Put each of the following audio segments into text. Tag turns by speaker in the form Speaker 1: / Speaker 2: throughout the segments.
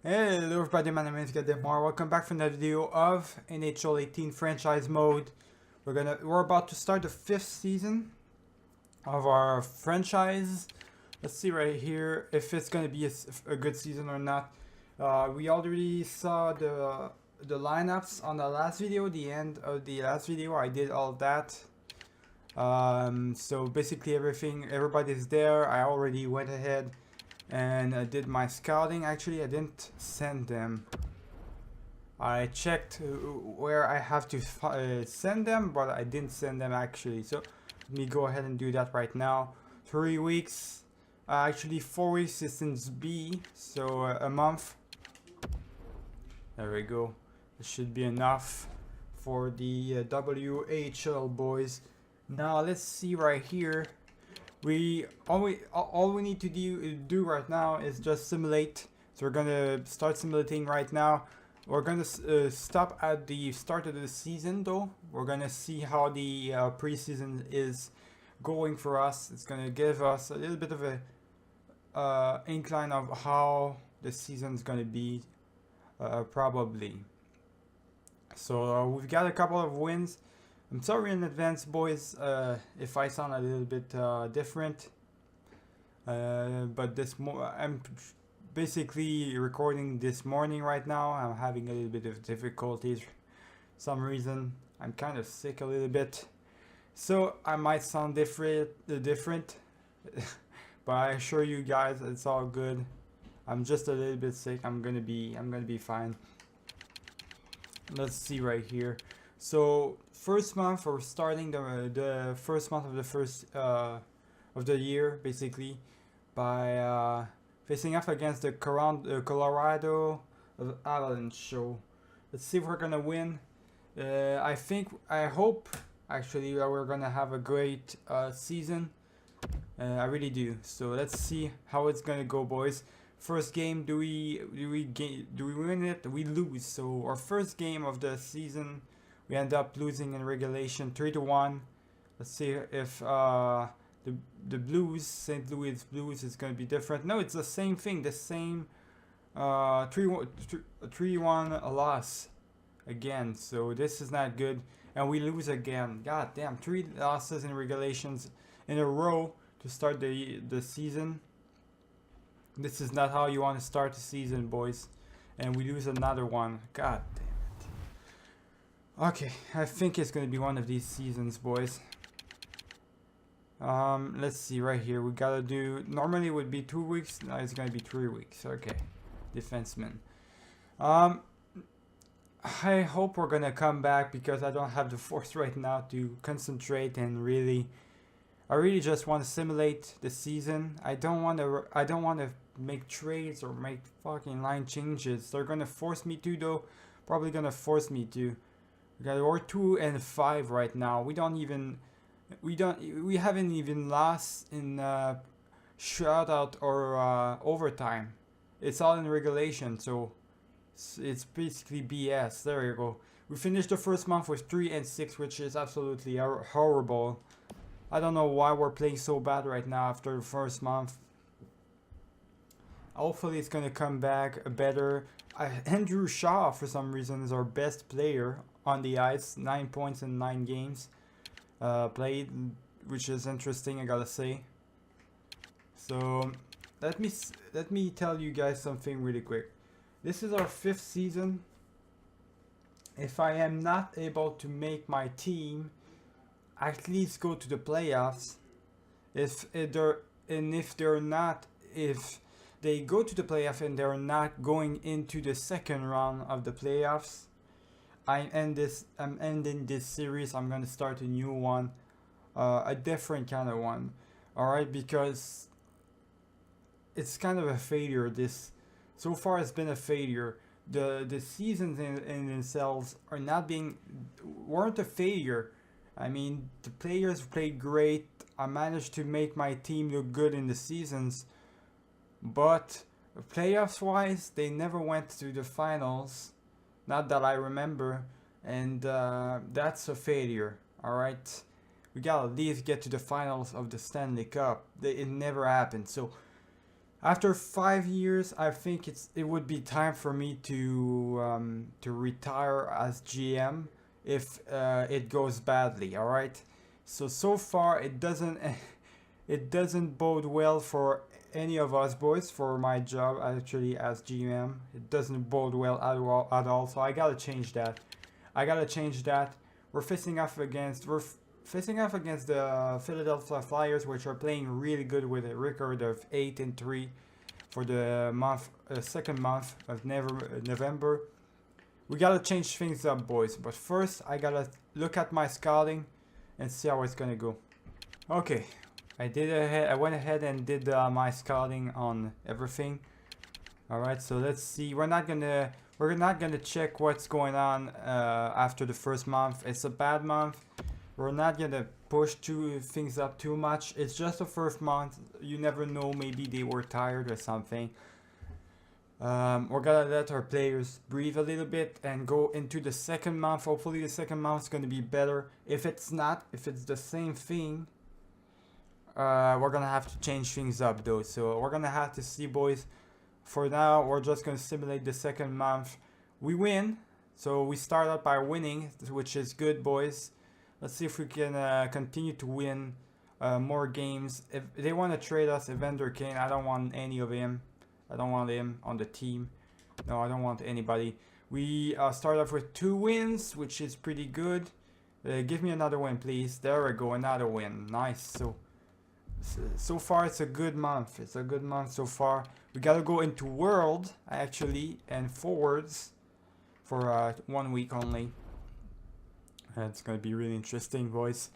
Speaker 1: Hello everybody, my name is Gademar. Welcome back for another video of NHL 18 franchise mode. We're about to start the 5th season of our franchise. Let's see right here if it's gonna be a good season or not. We already saw the lineups on the last video, the end of the last video. I did all that. So basically everybody's there. I already went ahead and I did my scouting. Actually, I didn't send them. I checked where I have to send them, but I didn't send them actually. So let me go ahead and do that right now. 3 weeks, actually 4 weeks since B, so a month. There we go. This should be enough for the WHL boys. Now let's see right here. All we need to do right now is just simulate. So we're gonna start simulating right now. We're gonna stop at the start of the season though. We're gonna see how the preseason is going for us. It's gonna give us a little bit of a incline of how the season's gonna be probably. So we've got a couple of wins. I'm sorry in advance, boys, if I sound a little bit different. But I'm basically recording this morning right now. I'm having a little bit of difficulties. Some reason I'm kind of sick a little bit, so I might sound different. But I assure you guys, it's all good. I'm just a little bit sick. I'm gonna be fine. Let's see right here. So first month, we're starting the first month of the first of the year, basically, by facing off against the Colorado Avalanche. So let's see if we're gonna win. I hope actually that we're gonna have a great season. I really do. So let's see how it's gonna go, boys. First game, do we win it? We lose. So our first game of the season, we end up losing in regulation 3-1. Let's see if the Blues, St. Louis Blues, is going to be different. No, it's the same thing. The same 3-1 loss again. So this is not good. And we lose again. God damn, 3 losses in regulations in a row to start the season. This is not how you want to start the season, boys. And we lose another one. God damn. Okay, I think it's gonna be one of these seasons, boys. Let's see right here. We gotta do. Normally it would be 2 weeks. Now it's gonna be 3 weeks. Okay, defenseman. I hope we're gonna come back because I don't have the force right now to concentrate and really. I really just want to simulate the season. I don't want to make trades or make fucking line changes. They're gonna force me to though. Probably gonna force me to. We're 2-5 right now. We haven't even lost in shutout or overtime. It's all in regulation, so it's basically BS. There you go. We finished the first month with 3-6, which is absolutely horrible. I don't know why we're playing so bad right now after the first month. Hopefully it's gonna come back better. Andrew Shaw, for some reason, is our best player on the ice. 9 points in 9 games played, which is interesting, I gotta say. So let me tell you guys something really quick. This is our 5th season. If I am not able to make my team at least go to the playoffs, if they go to the playoff and they're not going into the second round of the playoffs, I'm ending this series. I'm gonna start a new one, a different kind of one. Alright, because it's kind of a failure. So far it's been a failure. The seasons in themselves weren't a failure. I mean, the players played great. I managed to make my team look good in the seasons, but playoffs wise, they never went to the finals. Not that I remember, and that's a failure. All right, we gotta at least get to the finals of the Stanley Cup. It never happened. So After 5 years, I think it would be time for me to retire as GM if it goes badly. All right. So far it doesn't it doesn't bode well for any of us boys for my job actually as GM. It doesn't bode well at all. So I gotta change that. I gotta change that. We're facing off against the Philadelphia Flyers, which are playing really good with a record of 8-3 for the second month of November. We gotta change things up, boys. But first, I gotta look at my scouting and see how it's gonna go. Okay, I went ahead and did my scouting on everything. All right, so let's see. We're not gonna check what's going on after the first month. It's a bad month. We're not gonna push things up too much. It's just the first month. You never know. Maybe they were tired or something. We're gonna let our players breathe a little bit and go into the second month. Hopefully, the second month is gonna be better. If it's not, if it's the same thing, we're gonna have to change things up though. So we're gonna have to see, boys. For now, we're just gonna simulate the second month. We win, so we start out by winning, which is good, boys. Let's see if we can continue to win more games. If they want to trade us, Evander Kane, I don't want any of him. I don't want him on the team. No, I don't want anybody. We start off with 2 wins, which is pretty good. Give me another win, please. There we go, another win. Nice. So far, it's a good month. It's a good month so far. We gotta go into World, actually, and Forwards for 1 week only. It's gonna be really interesting, boys.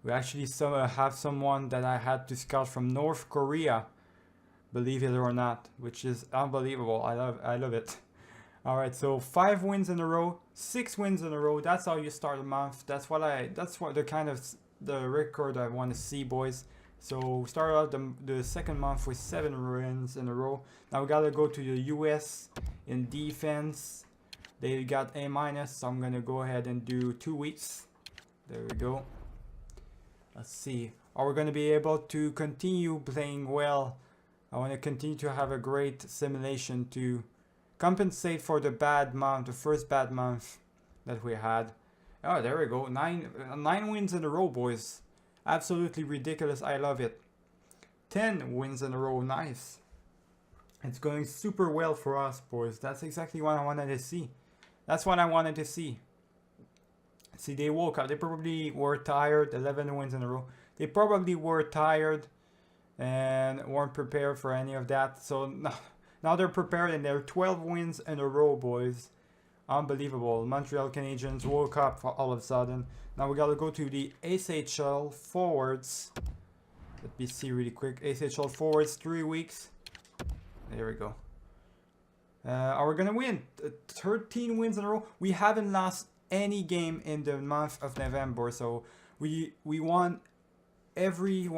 Speaker 1: We actually have someone that I had to scout from North Korea, believe it or not, which is unbelievable. I love it. All right, so 5 wins in a row, 6 wins in a row. That's how you start a month. That's what the record I want to see, boys. So we start out the second month with 7 wins in a row. Now we gotta go to the US in defense. They got A-, so I'm gonna go ahead and do 2 weeks. There we go. Let's see. Are we gonna be able to continue playing well? I want to continue to have a great simulation to compensate for the bad month, the first bad month that we had. Oh, there we go. 9 wins in a row, boys. Absolutely ridiculous. I love it. 10 wins in a row. Nice. It's going super well for us, boys. That's exactly what I wanted to see. That's what I wanted to see. See, they woke up. They probably were tired. 11 wins in a row. They probably were tired and weren't prepared for any of that. So now they're prepared and they're 12 wins in a row, boys. Unbelievable. Montreal Canadiens woke up all of a sudden. Now we gotta go to the SHL Forwards. Let me see really quick. SHL Forwards, 3 weeks. There we go. Are we gonna win? 13 wins in a row. We haven't lost any game in the month of November, so we won every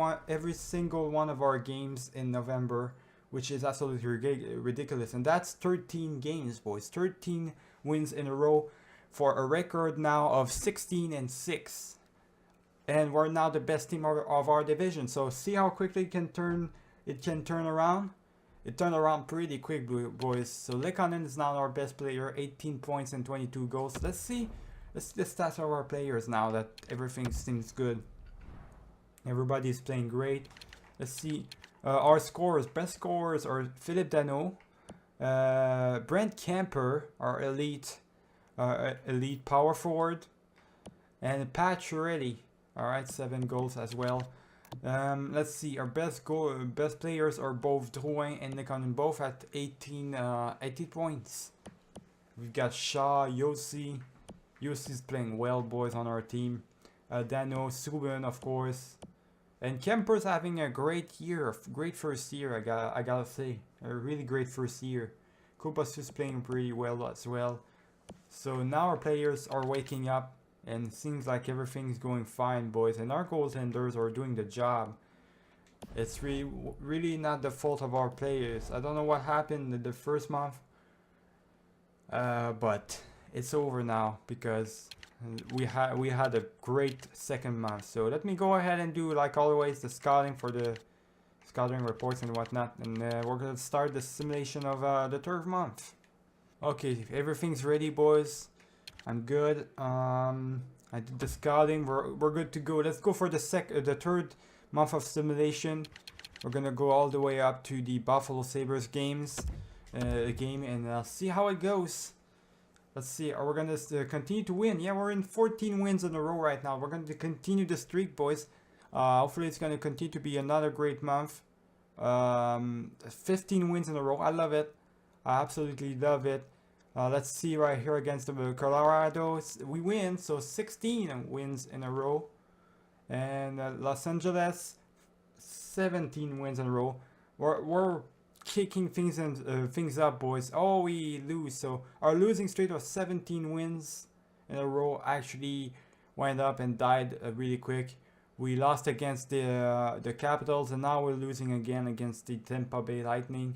Speaker 1: single one of our games in November, which is absolutely ridiculous. And that's 13 games, boys. 13 wins in a row for a record now of 16-6. And we're now the best team of our division. So see how quickly it can turn around. It turned around pretty quick, boys. So Lekonen is now our best player, 18 points and 22 goals. Let's see the stats of our players now that everything seems good. Everybody's playing great. Let's see. Our scorers, best scorers are Philippe Danault, Brent Camper, our elite power forward, and Pat Chiarelli. All right, 7 goals as well. Let's see. Our best players are both Drouin and Lekonen, both at 18 points. We've got Shaw, Yossi. Yossi's playing well, boys, on our team. Danault, Subban, of course. And Kemper's having a great year, great first year, I gotta say. A really great first year. Kupas is playing pretty well as well. So now our players are waking up and it seems like everything's going fine, boys. And our goaltenders are doing the job. It's really not the fault of our players. I don't know what happened in the first month. But it's over now because we had a great second month. So let me go ahead and do, like always, the scouting for the scouting reports and whatnot, and we're gonna start the simulation of the third month. Okay, everything's ready, boys. I'm good. I did the scouting. We're good to go. Let's go for the third month of simulation. We're gonna go all the way up to the Buffalo Sabres game and see how it goes. Let's see. Are we gonna continue to win? Yeah, we're in 14 wins in a row right now. We're going to continue the streak, boys. Hopefully, it's gonna continue to be another great month. 15 wins in a row. I love it. I absolutely love it. Let's see right here against the Colorado. We win, so 16 wins in a row. And Los Angeles, 17 wins in a row. We're kicking things up, boys. Oh, we lose. So our losing streak of 17 wins in a row actually went up and died really quick. We lost against the Capitals, and now we're losing again against the Tampa Bay Lightning.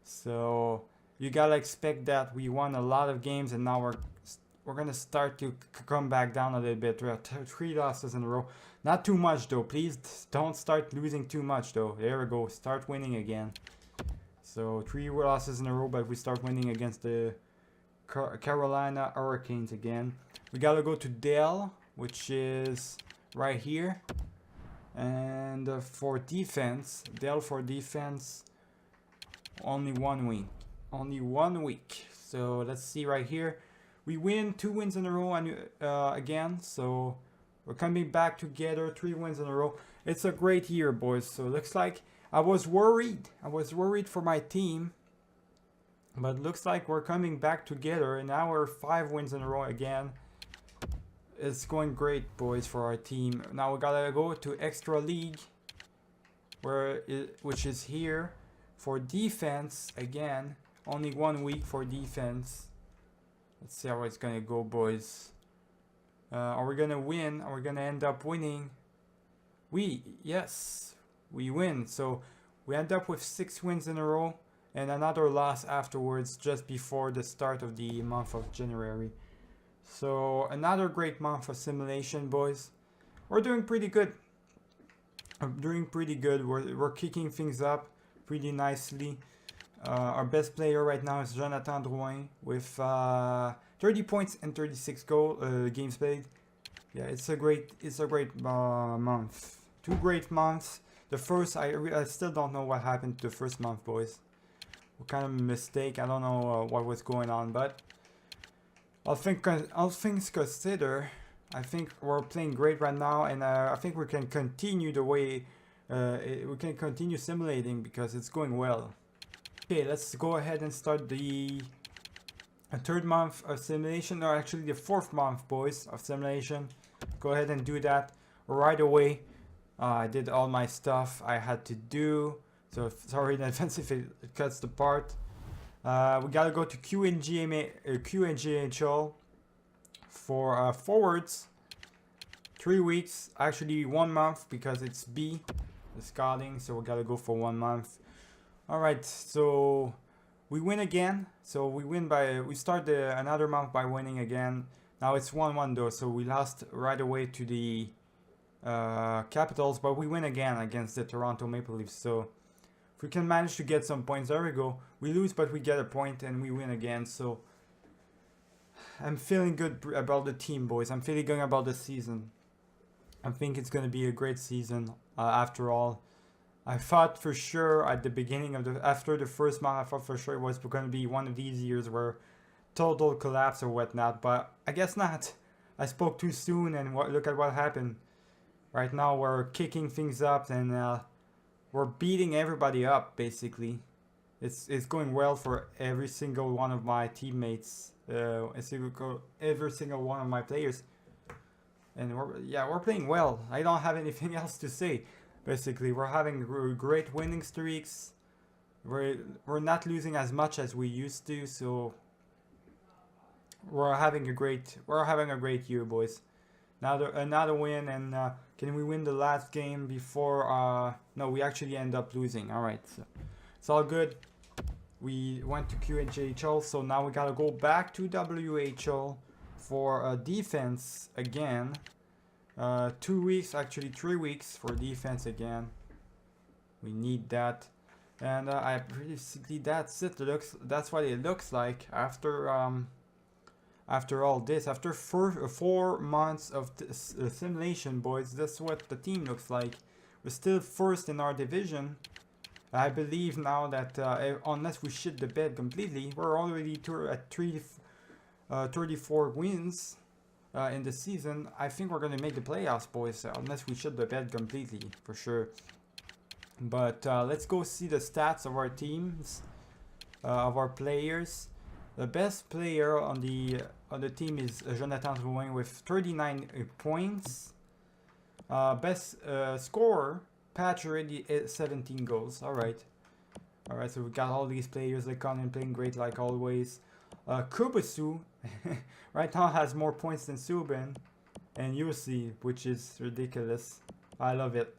Speaker 1: So you gotta expect that. We won a lot of games, and now we're gonna start to come back down a little bit. We have 3 losses in a row. Not too much though. Please don't start losing too much though. There we go. Start winning again. So 3 losses in a row, but we start winning against the Carolina Hurricanes again. We gotta go to Dell, which is right here. And for defense, Dell for defense, only 1 week. Only 1 week. So let's see right here. We win 2 wins in a row and again. So we're coming back together. 3 wins in a row. It's a great year, boys. So it looks like I was worried. I was worried for my team. But it looks like we're coming back together. And now we're 5 wins in a row again. It's going great, boys, for our team. Now we gotta go to Extra League, which is here. For defense, again, only 1 week for defense. Let's see how it's gonna go, boys. Are we gonna win? Are we gonna end up winning? Yes, we win. So we end up with 6 wins in a row and another loss afterwards, just before the start of the month of January. So another great month of simulation, boys. We're doing pretty good. I'm doing pretty good. We're kicking things up pretty nicely. Our best player right now is Jonathan Drouin with 30 points and 36 games played. Yeah, it's a great month. 2 great months. The first, I still don't know what happened to the first month, boys. What kind of mistake? I don't know what was going on, but all things considered, I think we're playing great right now, and I think we can continue the way we can continue simulating because it's going well. Okay, let's go ahead and start the 3rd month of simulation, or actually the 4th month, boys, of simulation. Go ahead and do that right away. I did all my stuff I had to do, so sorry in advance if it cuts the part. We gotta go to QNGHL for forwards. 3 weeks, actually 1 month because it's B, the scouting, so we gotta go for 1 month. Alright, so we win again. So we start another month by winning again. Now it's 1-1 though, so we lost right away to the Capitals, but we win again against the Toronto Maple Leafs. So if we can manage to get some points, there we go. We lose, but we get a point and we win again. So I'm feeling good about the team, boys. I'm feeling good about the season. I think it's gonna be a great season. After all, I thought for sure at the beginning of after the first month, I thought for sure it was going to be one of these years where total collapse or whatnot, but I guess not. I spoke too soon, and look at what happened. Right now we're kicking things up, and we're beating everybody up basically. It's going well for every single one of my teammates, every single one of my players, and we're playing well. I don't have anything else to say. Basically, we're having great winning streaks. We're not losing as much as we used to, so we're having a great year, boys. Now another win, and can we win the last game before? No, we actually end up losing. All right, so it's all good. We went to QNJHL, so now we gotta go back to WHL for defense again. 2 weeks, actually 3 weeks for defense again. We need that. And I basically that's it. That's what it looks like after all this. After 4 months of simulation, boys. That's what the team looks like. We're still first in our division. I believe now that unless we shit the bed completely, we're already at 34 wins in the season. I think we're gonna make the playoffs, boys, unless we shit the bed completely, for sure. But let's go see the stats of our teams, of our players. The best player on the team is Jonathan Drouin with 39 points. Best scorer, Patch already 17 goals. Alright, so we got all these players. Lekonen playing great like always. Kubasu right now has more points than Subban and Yossi, which is ridiculous. I love it.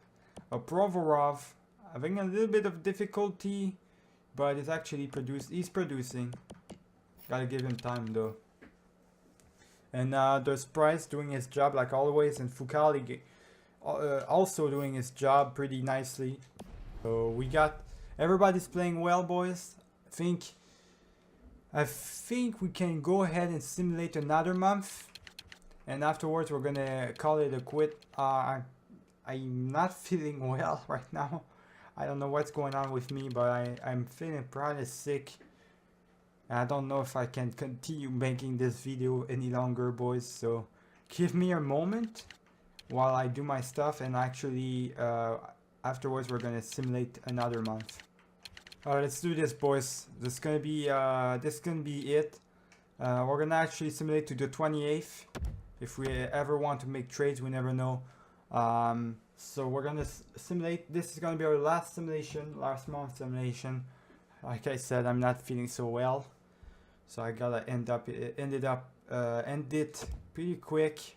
Speaker 1: Provorov having a little bit of difficulty, but he's actually he's producing. Gotta give him time though. And there's Price doing his job like always, and Foucault also doing his job pretty nicely. So we got everybody's playing well, boys. I think we can go ahead and simulate another month, and afterwards we're gonna call it a quit. I'm not feeling well right now. I don't know what's going on with me, but I'm feeling pretty sick. I don't know if I can continue making this video any longer, boys. So give me a moment while I do my stuff, and actually afterwards we're gonna simulate another month. Alright, let's do this, boys. This is gonna be it. We're gonna actually simulate to the 28th. If we ever want to make trades, we never know. So we're gonna simulate. This is gonna be our last month simulation. Like I said, I'm not feeling so well, so I gotta end it pretty quick.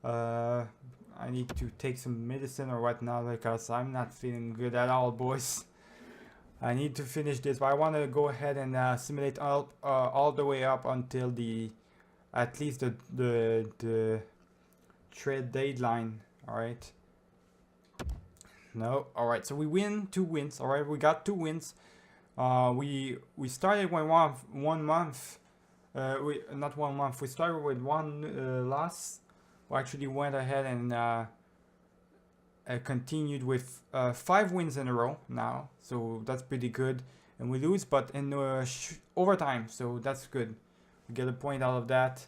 Speaker 1: I need to take some medicine or whatnot because I'm not feeling good at all, boys. I need to finish this, but I want to go ahead and simulate all the way up until at least the trade deadline. All right. No. All right. So we win 2 wins. All right. We got 2 wins. We started with 1 month. Not 1 month. We started with 1 loss. We actually went ahead and continued with 5 wins in a row now, so that's pretty good. And we lose, but in overtime, so that's good. We get a point out of that.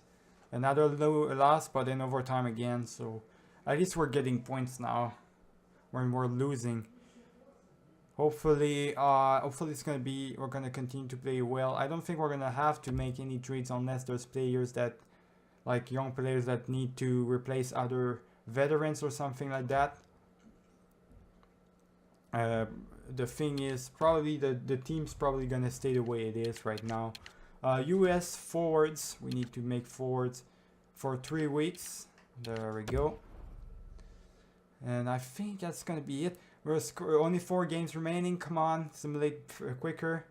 Speaker 1: Another loss, but in overtime again. So at least we're getting points now when we're losing. Hopefully it's gonna be. We're gonna continue to play well. I don't think we're gonna have to make any trades unless there's players that, like young players that need to replace other veterans or something like that. The thing is, probably the team's probably gonna stay the way it is right now. US forwards, we need to make forwards for 3 weeks. There we go. And I think that's gonna be it. We're only 4 games remaining. Come on, simulate quicker.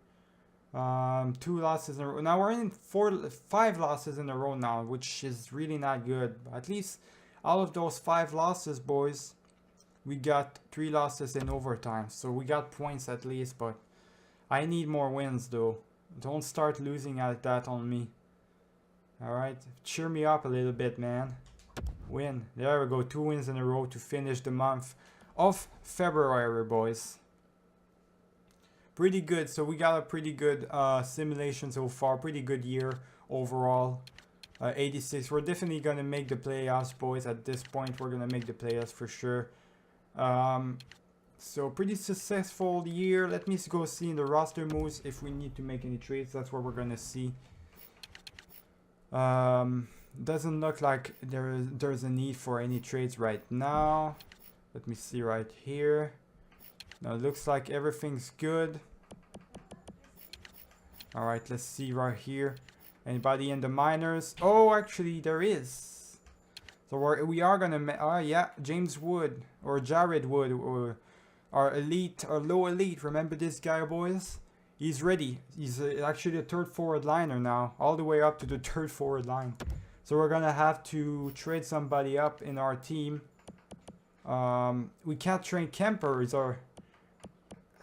Speaker 1: 2 losses in a row. Now we're in 5 losses in a row now, which is really not good. But at least out of those 5 losses, boys, we got 3 losses in overtime, so we got points at least, but I need more wins though. Don't start losing at that on me. Alright, cheer me up a little bit, man. Win. There we go, 2 wins in a row to finish the month of February, boys. Pretty good, so we got a pretty good simulation so far, pretty good year overall. 86, we're definitely gonna make the playoffs, boys. At this point, we're gonna make the playoffs for sure. So pretty successful year. Let me go see in the roster moves if we need to make any trades. That's what we're gonna see. Doesn't look like there's a need for any trades right now. Let me see right here. Now it looks like everything's good. All right, let's see right here. Anybody in the minors? Oh, actually there is. So we are gonna, yeah, James Wood or Jared Wood, or our elite or low elite. Remember this guy, boys? He's ready. He's actually a 3rd forward liner now, all the way up to the 3rd forward line. So we're gonna have to trade somebody up in our team. We can't trade Kemper.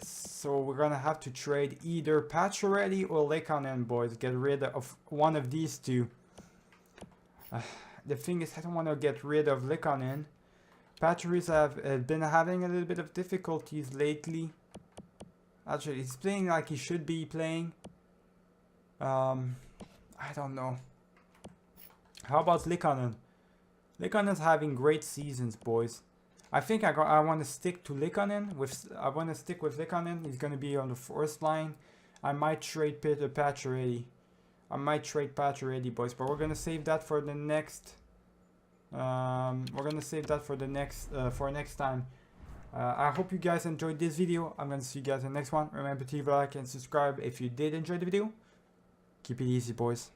Speaker 1: So we're gonna have to trade either Pacioretty or Lekonen, boys. Get rid of one of these two. The thing is, I don't want to get rid of Lekonen. Patrice have been having a little bit of difficulties lately. Actually, he's playing like he should be playing. I don't know. How about Lekonen? Lekonen's having great seasons, boys. I think I want to stick to Lekonen. I want to stick with Lekonen. He's going to be on the first line. I might trade Pacioretty. Boys, but we're going to save that for the next. For next time. I hope you guys enjoyed this video. I'm going to see you guys in the next one. Remember to leave a like and subscribe if you did enjoy the video. Keep it easy, boys.